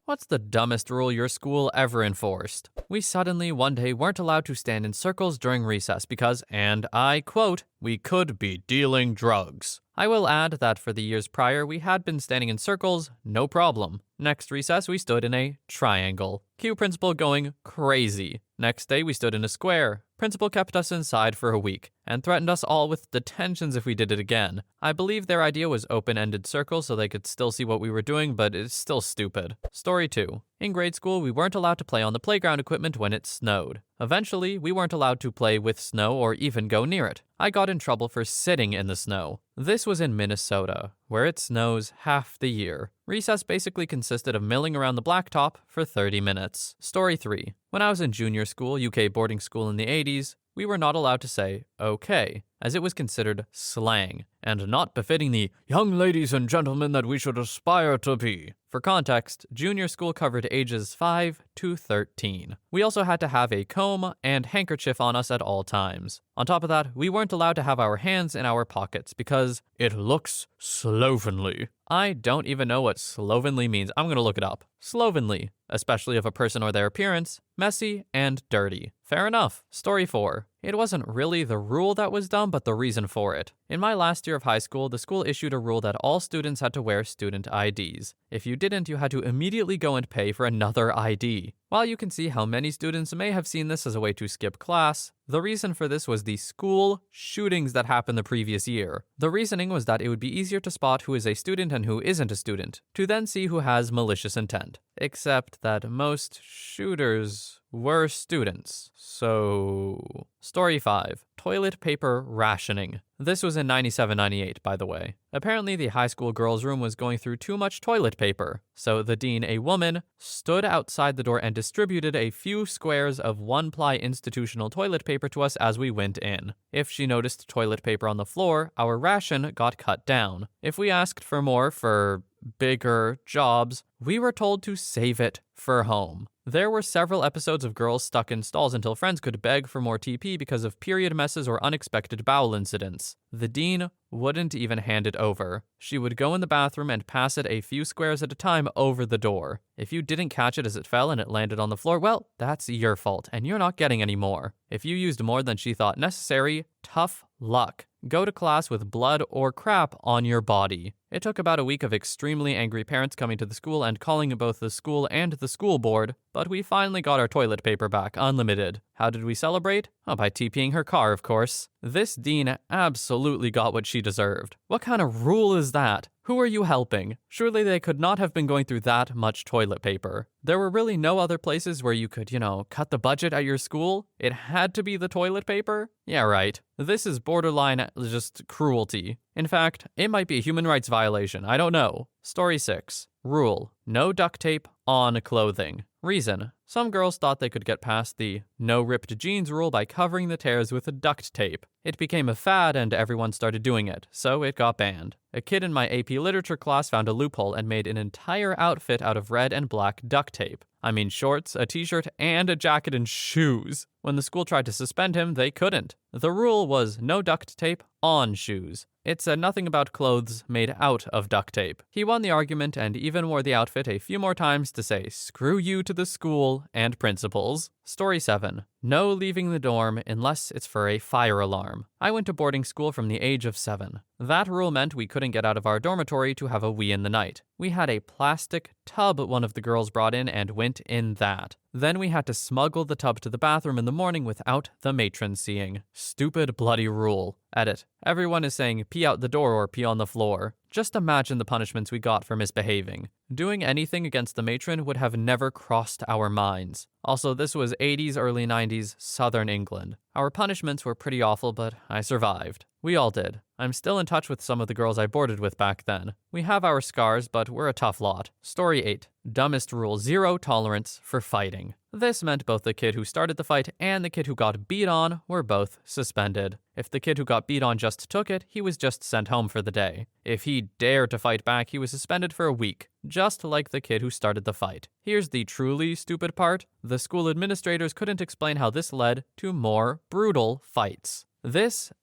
What's the dumbest rule your school ever enforced? We suddenly one day weren't allowed to stand in circles during recess because, and I quote, we could be dealing drugs. I will add that for the years prior, we had been standing in circles, no problem. Next recess, we stood in a triangle. Cue principal going crazy. Next day, we stood in a square. Principal kept us inside for a week and threatened us all with detentions if we did it again. I believe their idea was open-ended circles so they could still see what we were doing, but it's still stupid. Story 2. In grade school, we weren't allowed to play on the playground equipment when it snowed. Eventually, we weren't allowed to play with snow or even go near it. I got in trouble for sitting in the snow. This was in Minnesota, where it snows half the year. Recess basically consisted of milling around the blacktop for 30 minutes. Story 3. When I was in junior school, UK boarding school in the 80s, we were not allowed to say okay, as it was considered slang, and not befitting the young ladies and gentlemen that we should aspire to be. For context, junior school covered ages 5 to 13. We also had to have a comb and handkerchief on us at all times. On top of that, we weren't allowed to have our hands in our pockets because it looks slovenly. I don't even know what slovenly means. I'm gonna look it up. Slovenly, especially of a person or their appearance, messy and dirty. Fair enough. Story 4. It wasn't really the rule that was dumb, but the reason for it. In my last year of high school, the school issued a rule that all students had to wear student IDs. If you didn't, you had to immediately go and pay for another ID. While you can see how many students may have seen this as a way to skip class, the reason for this was the school shootings that happened the previous year. The reasoning was that it would be easier to spot who is a student and who isn't a student, to then see who has malicious intent. Except that most shooters were students. So, Story 5. Toilet paper rationing. This was in 97-98, by the way. Apparently, the high school girls' room was going through too much toilet paper, so the dean, a woman, stood outside the door and distributed a few squares of one-ply institutional toilet paper to us as we went in. If she noticed toilet paper on the floor, our ration got cut down. If we asked for more for bigger jobs, we were told to save it for home. There were several episodes of girls stuck in stalls until friends could beg for more TP because of period messes or unexpected bowel incidents. The dean wouldn't even hand it over. She would go in the bathroom and pass it a few squares at a time over the door. If you didn't catch it as it fell and it landed on the floor, well, that's your fault, and you're not getting any more. If you used more than she thought necessary, tough luck. Go to class with blood or crap on your body. It took about a week of extremely angry parents coming to the school and calling both the school and the school board, but we finally got our toilet paper back, unlimited. How did we celebrate? Oh, by TPing her car, of course. This dean absolutely got what she deserved. What kind of rule is that? Who are you helping? Surely they could not have been going through that much toilet paper. There were really no other places where you could, cut the budget at your school? It had to be the toilet paper? Yeah, right. This is borderline just cruelty. In fact, it might be a human rights violation. I don't know. Story 6. Rule. No duct tape on clothing. Reason. Some girls thought they could get past the no ripped jeans rule by covering the tears with duct tape. It became a fad and everyone started doing it, so it got banned. A kid in my AP literature class found a loophole and made an entire outfit out of red and black duct tape. I mean shorts, a t-shirt, and a jacket and shoes. When the school tried to suspend him, they couldn't. The rule was no duct tape on shoes. It said nothing about clothes made out of duct tape. He won the argument and even wore the outfit a few more times to say screw you to the school and principals. Story 7. No leaving the dorm unless it's for a fire alarm. I went to boarding school from the age of 7. That rule meant we couldn't get out of our dormitory to have a wee in the night. We had a plastic tub one of the girls brought in and went in that. Then we had to smuggle the tub to the bathroom in the morning without the matron seeing. Stupid bloody rule. Edit. Everyone is saying pee out the door or pee on the floor. Just imagine the punishments we got for misbehaving. Doing anything against the matron would have never crossed our minds. Also, this was 80s, early 90s, Southern England. Our punishments were pretty awful, but I survived. We all did. I'm still in touch with some of the girls I boarded with back then. We have our scars, but we're a tough lot. Story 8. Dumbest rule. 0 tolerance for fighting. This meant both the kid who started the fight and the kid who got beat on were both suspended. If the kid who got beat on just took it, he was just sent home for the day. If he dared to fight back, he was suspended for a week, just like the kid who started the fight. Here's the truly stupid part. The school administrators couldn't explain how this led to more brutal fights. This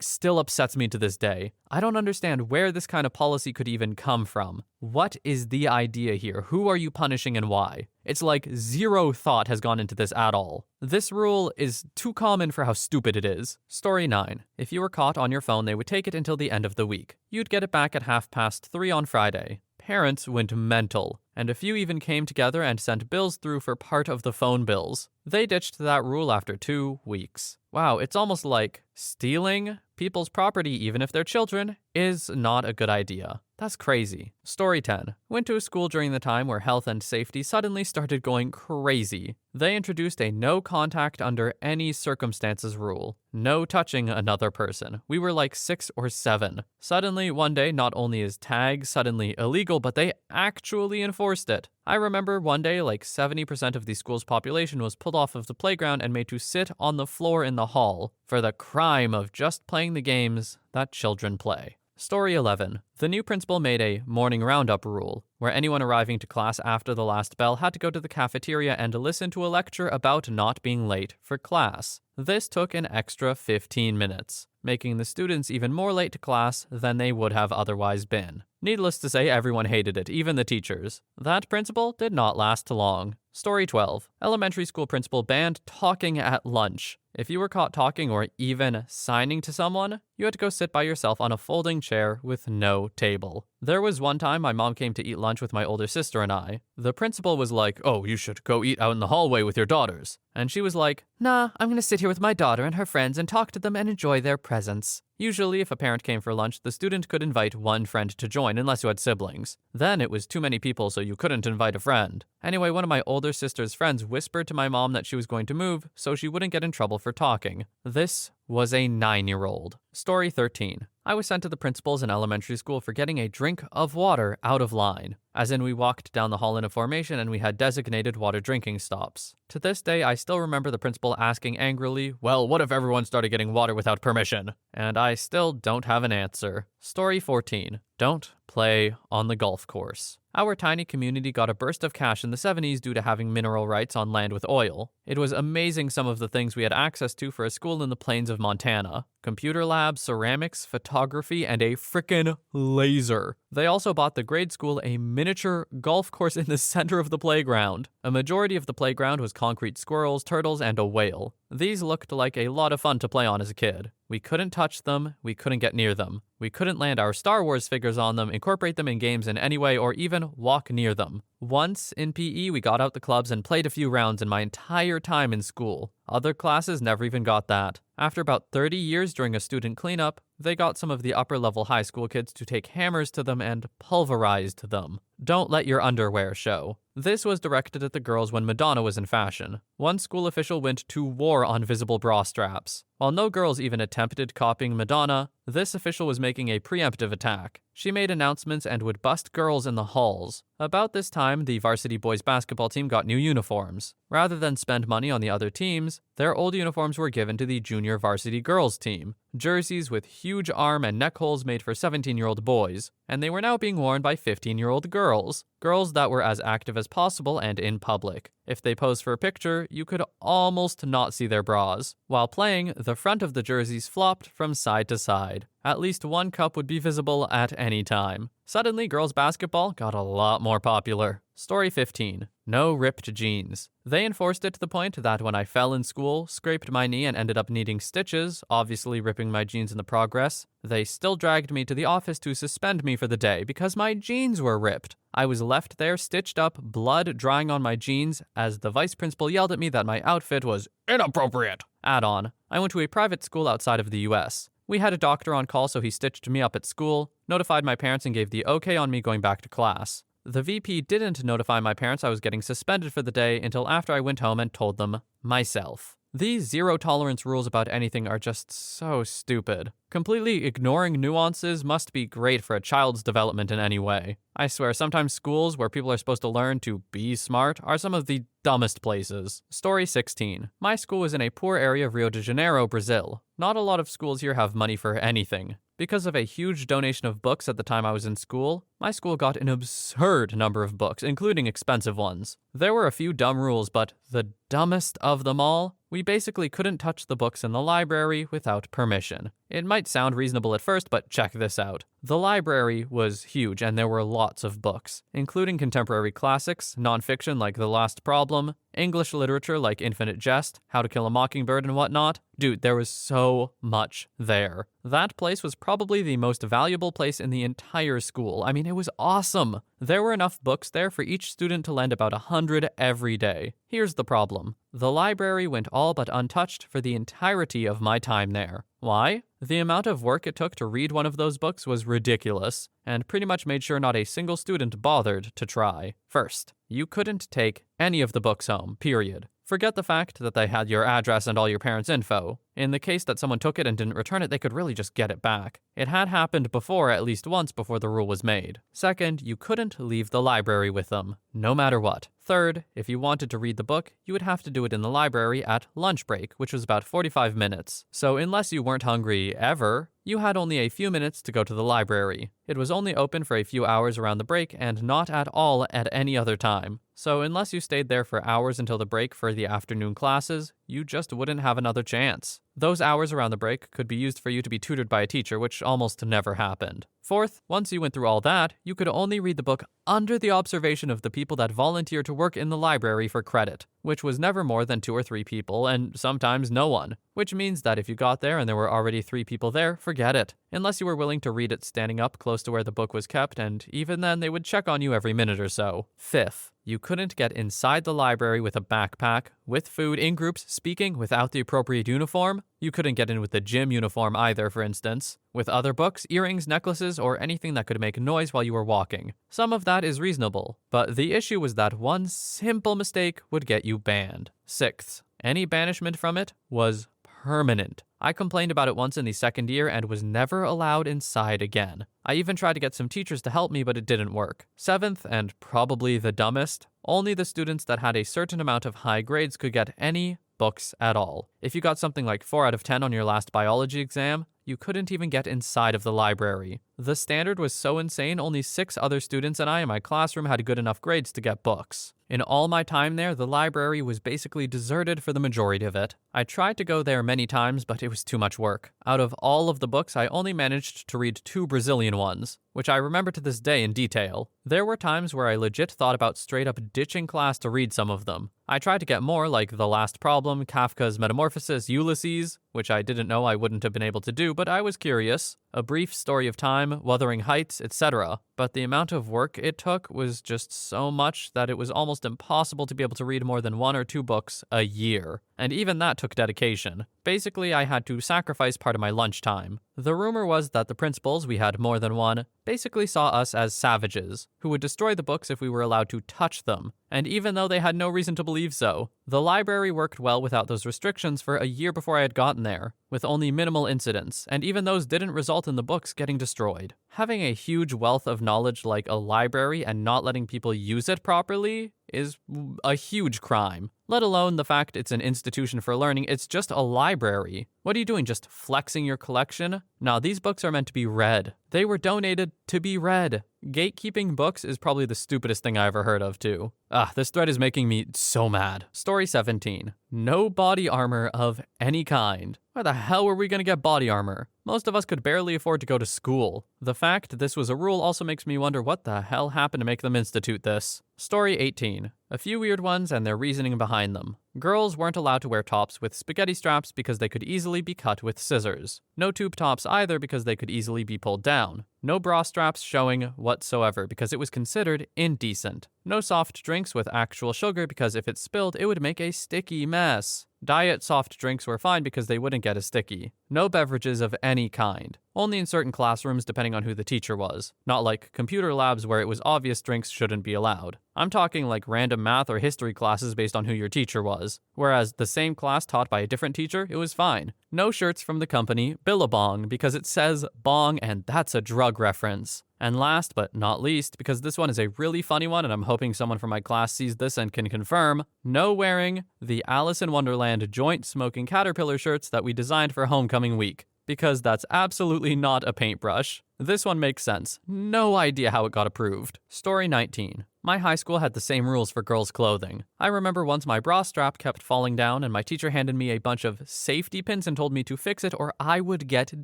still upsets me to this day. I don't understand where this kind of policy could even come from. What is the idea here? Who are you punishing and why? It's like zero thought has gone into this at all. This rule is too common for how stupid it is. Story 9. If you were caught on your phone, they would take it until the end of the week. You'd get it back at 3:30 on Friday. Parents went mental, and a few even came together and sent bills through for part of the phone bills. They ditched that rule after 2 weeks. Wow, it's almost like stealing people's property, even if they're children, is not a good idea. That's crazy. Story 10. Went to a school during the time where health and safety suddenly started going crazy. They introduced a no contact under any circumstances rule. No touching another person. We were like 6 or 7. Suddenly, one day, not only is tag suddenly illegal, but they actually enforced it. I remember one day like 70% of the school's population was pulled off of the playground and made to sit on the floor in the hall for the crime of just playing the games that children play. Story 11. The new principal made a morning roundup rule, where anyone arriving to class after the last bell had to go to the cafeteria and listen to a lecture about not being late for class. This took an extra 15 minutes, making the students even more late to class than they would have otherwise been. Needless to say, everyone hated it, even the teachers. That principal did not last long. Story 12. Elementary school principal banned talking at lunch. If you were caught talking or even signing to someone, you had to go sit by yourself on a folding chair with no table. There was one time my mom came to eat lunch with my older sister and I. The principal was like, "Oh, you should go eat out in the hallway with your daughters." And she was like, "Nah, I'm gonna sit here with my daughter and her friends and talk to them and enjoy their presence." Usually, if a parent came for lunch, the student could invite one friend to join unless you had siblings. Then it was too many people, so you couldn't invite a friend. Anyway, one of my older sister's friends whispered to my mom that she was going to move so she wouldn't get in trouble for talking. This was a 9-year-old. Story 13. I was sent to the principals in elementary school for getting a drink of water out of line. As in, we walked down the hall in a formation and we had designated water drinking stops. To this day, I still remember the principal asking angrily, "Well, what if everyone started getting water without permission?" And I still don't have an answer. Story 14. Don't play on the golf course. Our tiny community got a burst of cash in the 70s due to having mineral rights on land with oil. It was amazing some of the things we had access to for a school in the plains of Montana. Computer labs, ceramics, photography, and a frickin' laser. They also bought the grade school a miniature golf course in the center of the playground. A majority of the playground was concrete squirrels, turtles, and a whale. These looked like a lot of fun to play on as a kid. We couldn't touch them, we couldn't get near them. We couldn't land our Star Wars figures on them, incorporate them in games in any way, or even walk near them. Once in PE, we got out the clubs and played a few rounds in my entire time in school. Other classes never even got that. After about 30 years during a student cleanup, they got some of the upper-level high school kids to take hammers to them and pulverized them. Don't let your underwear show. This was directed at the girls when Madonna was in fashion. One school official went to war on visible bra straps. While no girls even attempted copying Madonna, this official was making a preemptive attack. She made announcements and would bust girls in the halls. About this time, the varsity boys basketball team got new uniforms. Rather than spend money on the other teams, their old uniforms were given to the junior varsity girls team. Jerseys with huge arm and neck holes made for 17-year-old boys, and they were now being worn by 15-year-old girls. Girls that were as active as possible and in public. If they posed for a picture, you could almost not see their bras. While playing, the front of the jerseys flopped from side to side. At least one cup would be visible at any time. Suddenly, girls' basketball got a lot more popular. Story 15. No ripped jeans. They enforced it to the point that when I fell in school, scraped my knee and ended up needing stitches, obviously ripping my jeans in the progress, they still dragged me to the office to suspend me for the day because my jeans were ripped. I was left there stitched up, blood drying on my jeans, as the vice principal yelled at me that my outfit was inappropriate. Add-on. I went to a private school outside of the US. We had a doctor on call, so he stitched me up at school, notified my parents, and gave the okay on me going back to class. The VP didn't notify my parents I was getting suspended for the day until after I went home and told them myself. These zero-tolerance rules about anything are just so stupid. Completely ignoring nuances must be great for a child's development in any way. I swear, sometimes schools where people are supposed to learn to be smart are some of the dumbest places. Story 16. My school was in a poor area of Rio de Janeiro, Brazil. Not a lot of schools here have money for anything. Because of a huge donation of books at the time I was in school, my school got an absurd number of books, including expensive ones. There were a few dumb rules, but the dumbest of them all, we basically couldn't touch the books in the library without permission. It might sound reasonable at first, but check this out. The library was huge, and there were lots of books, including contemporary classics, nonfiction like The Last Problem, English literature like Infinite Jest, How to Kill a Mockingbird, and whatnot. Dude, there was so much there. That place was probably the most valuable place in the entire school. I mean, it was awesome. There were enough books there for each student to lend about 100 every day. Here's the problem. The library went all but untouched for the entirety of my time there. Why? The amount of work it took to read one of those books was ridiculous, and pretty much made sure not a single student bothered to try. First, you couldn't take any of the books home, period. Forget the fact that they had your address and all your parents' info. In the case that someone took it and didn't return it, they could really just get it back. It had happened before, at least once before the rule was made. Second, you couldn't leave the library with them, no matter what. Third, if you wanted to read the book, you would have to do it in the library at lunch break, which was about 45 minutes. So unless you weren't hungry ever, you had only a few minutes to go to the library. It was only open for a few hours around the break and not at all at any other time. So unless you stayed there for hours until the break for the afternoon classes, you just wouldn't have another chance. Those hours around the break could be used for you to be tutored by a teacher, which almost never happened. Fourth, once you went through all that, you could only read the book under the observation of the people that volunteer to work in the library for credit, which was never more than 2 or 3 people, and sometimes no one. Which means that if you got there and there were already 3 people there, forget it. Unless you were willing to read it standing up close to where the book was kept, and even then they would check on you every minute or so. Fifth, you couldn't get inside the library with a backpack, with food, in groups, speaking without the appropriate uniform. You couldn't get in with the gym uniform either, for instance, with other books, earrings, necklaces, or anything that could make noise while you were walking. Some of that is reasonable, but the issue was that one simple mistake would get you banned. Sixth, any banishment from it was permanent. I complained about it once in the second year and was never allowed inside again. I even tried to get some teachers to help me, but it didn't work. Seventh, and probably the dumbest, only the students that had a certain amount of high grades could get any books at all. If you got something like 4 out of 10 on your last biology exam, you couldn't even get inside of the library. The standard was so insane, only 6 other students and I in my classroom had good enough grades to get books. In all my time there, the library was basically deserted for the majority of it. I tried to go there many times, but it was too much work. Out of all of the books, I only managed to read 2 Brazilian ones, which I remember to this day in detail. There were times where I legit thought about straight up ditching class to read some of them. I tried to get more like The Last Problem, Kafka's Metamorphosis, Ulysses, which I didn't know I wouldn't have been able to do, but I was curious. A Brief Story of Time, Wuthering Heights, etc. But the amount of work it took was just so much that it was almost impossible to be able to read more than 1 or 2 books a year. And even that took dedication. Basically, I had to sacrifice part of my lunchtime. The rumor was that the principals, we had more than one, basically saw us as savages, who would destroy the books if we were allowed to touch them. And even though they had no reason to believe so, the library worked well without those restrictions for a year before I had gotten there, with only minimal incidents, and even those didn't result in the books getting destroyed. Having a huge wealth of knowledge like a library and not letting people use it properly is a huge crime. Let alone the fact it's an institution for learning, it's just a library. What are you doing, just flexing your collection? No, these books are meant to be read. They were donated to be read. Gatekeeping books is probably the stupidest thing I ever heard of, too. This thread is making me so mad. Story 17. No body armor of any kind. Where the hell were we gonna get body armor? Most of us could barely afford to go to school. The fact this was a rule also makes me wonder what the hell happened to make them institute this. Story 18. A few weird ones and their reasoning behind them. Girls weren't allowed to wear tops with spaghetti straps because they could easily be cut with scissors. No tube tops either because they could easily be pulled down. No bra straps showing whatsoever because it was considered indecent. No soft drinks with actual sugar because if it spilled, it would make a sticky mess. Diet soft drinks were fine because they wouldn't get as sticky. No beverages of any kind. Only in certain classrooms depending on who the teacher was. Not like computer labs where it was obvious drinks shouldn't be allowed. I'm talking like random math or history classes based on who your teacher was. Whereas the same class taught by a different teacher, it was fine. No shirts from the company Billabong because it says bong and that's a drug reference. And last but not least, because this one is a really funny one and I'm hoping someone from my class sees this and can confirm, no wearing the Alice in Wonderland joint smoking caterpillar shirts that we designed for homecoming week. Because that's absolutely not a paintbrush. This one makes sense. No idea how it got approved. Story 19. My high school had the same rules for girls' clothing. I remember once my bra strap kept falling down and my teacher handed me a bunch of safety pins and told me to fix it or I would get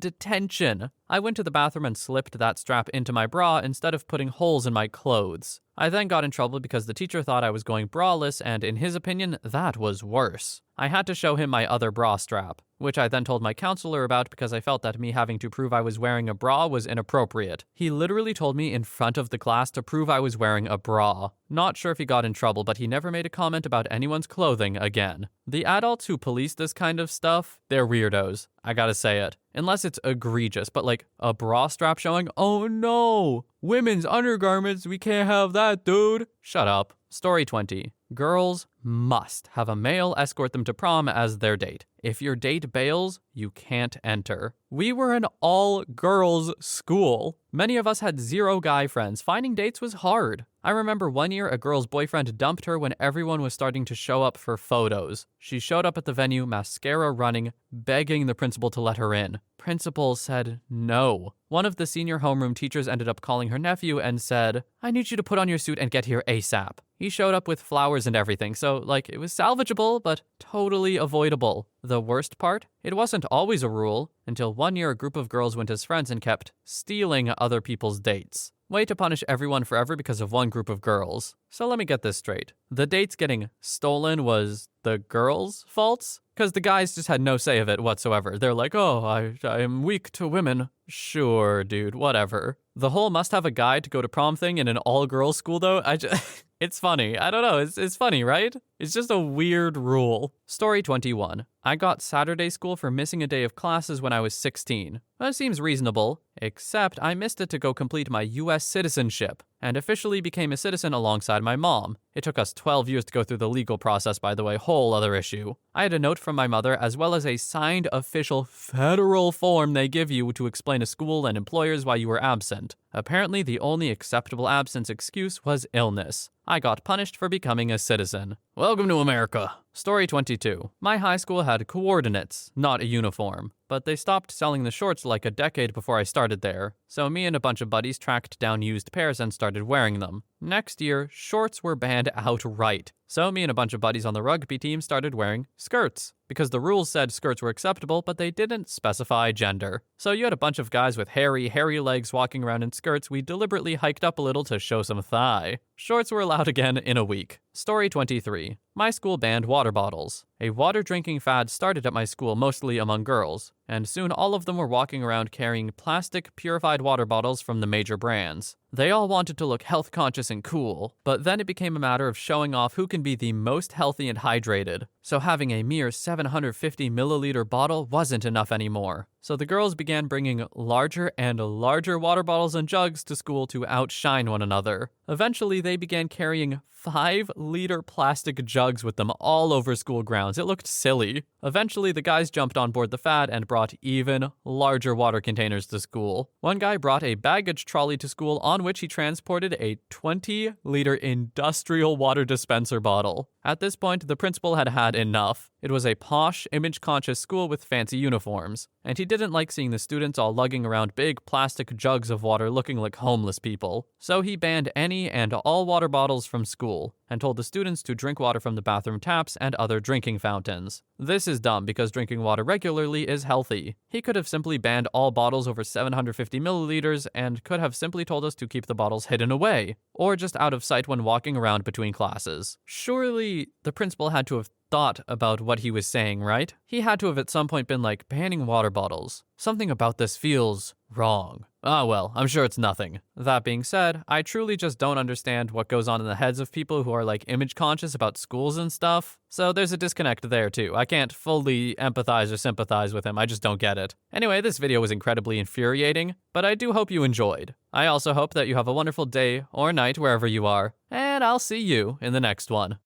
detention. I went to the bathroom and slipped that strap into my bra instead of putting holes in my clothes. I then got in trouble because the teacher thought I was going braless, and in his opinion, that was worse. I had to show him my other bra strap, which I then told my counselor about because I felt that me having to prove I was wearing a bra was inappropriate. He literally told me in front of the class to prove I was wearing a bra. Not sure if he got in trouble, but he never made a comment about anyone's clothing again. The adults who police this kind of stuff, they're weirdos. I gotta say it. Unless it's egregious, but like a bra strap showing, oh no! Women's undergarments, we can't have that, dude! Shut up. Story 20. Girls must have a male escort them to prom as their date. If your date bails, you can't enter. We were an all-girls school. Many of us had zero guy friends. Finding dates was hard. I remember one year a girl's boyfriend dumped her when everyone was starting to show up for photos. She showed up at the venue, mascara running, begging the principal to let her in. Principal said no. One of the senior homeroom teachers ended up calling her nephew and said, I need you to put on your suit and get here ASAP. He showed up with flowers and everything, so it was salvageable, but totally avoidable. The worst part? It wasn't always a rule, until one year a group of girls went as friends and kept stealing other people's dates. Way to punish everyone forever because of one group of girls. So let me get this straight. The dates getting stolen was the girls' faults? Because the guys just had no say of it whatsoever. They're like, oh, I am weak to women. Sure, dude, whatever. The whole must have a guy to go to prom thing in an all-girls school, though, it's funny. I don't know. It's funny, right? It's just a weird rule. Story 21. I got Saturday school for missing a day of classes when I was 16. That seems reasonable, except I missed it to go complete my US citizenship, and officially became a citizen alongside my mom. It took us 12 years to go through the legal process, by the way, whole other issue. I had a note from my mother, as well as a signed official federal form they give you to explain to school and employers why you were absent. Apparently, the only acceptable absence excuse was illness. I got punished for becoming a citizen. Welcome to America. Story 22. My high school had coordinates, not a uniform, but they stopped selling the shorts like a decade before I started there, so me and a bunch of buddies tracked down used pairs and started wearing them. Next year, shorts were banned outright, so me and a bunch of buddies on the rugby team started wearing skirts, because the rules said skirts were acceptable, but they didn't specify gender. So you had a bunch of guys with hairy legs walking around in skirts. We deliberately hiked up a little to show some thigh. Shorts were allowed again in a week. Story 23. My school banned water bottles. A water drinking fad started at my school, mostly among girls, and soon all of them were walking around carrying plastic purified water bottles from the major brands. They all wanted to look health conscious and cool, but then it became a matter of showing off who can be the most healthy and hydrated. So having a mere 750 milliliter bottle wasn't enough anymore. So the girls began bringing larger and larger water bottles and jugs to school to outshine one another. Eventually, they began carrying 5-liter plastic jugs with them all over school grounds. It looked silly. Eventually, the guys jumped on board the fad and brought even larger water containers to school. One guy brought a baggage trolley to school on which he transported a 20-liter industrial water dispenser bottle. At this point, the principal had had enough. It was a posh, image-conscious school with fancy uniforms, and he didn't like seeing the students all lugging around big plastic jugs of water looking like homeless people. So he banned any and all water bottles from school, and told the students to drink water from the bathroom taps and other drinking fountains. This is dumb because drinking water regularly is healthy. He could have simply banned all bottles over 750 milliliters and could have simply told us to keep the bottles hidden away, or just out of sight when walking around between classes. Surely the principal had to have thought about what he was saying, right? He had to have at some point been like, banning water bottles. Something about this feels wrong. Ah well, I'm sure it's nothing. That being said, I truly just don't understand what goes on in the heads of people who are like image conscious about schools and stuff. So there's a disconnect there too. I can't fully empathize or sympathize with him. I just don't get it. Anyway, this video was incredibly infuriating, but I do hope you enjoyed. I also hope that you have a wonderful day or night wherever you are, and I'll see you in the next one.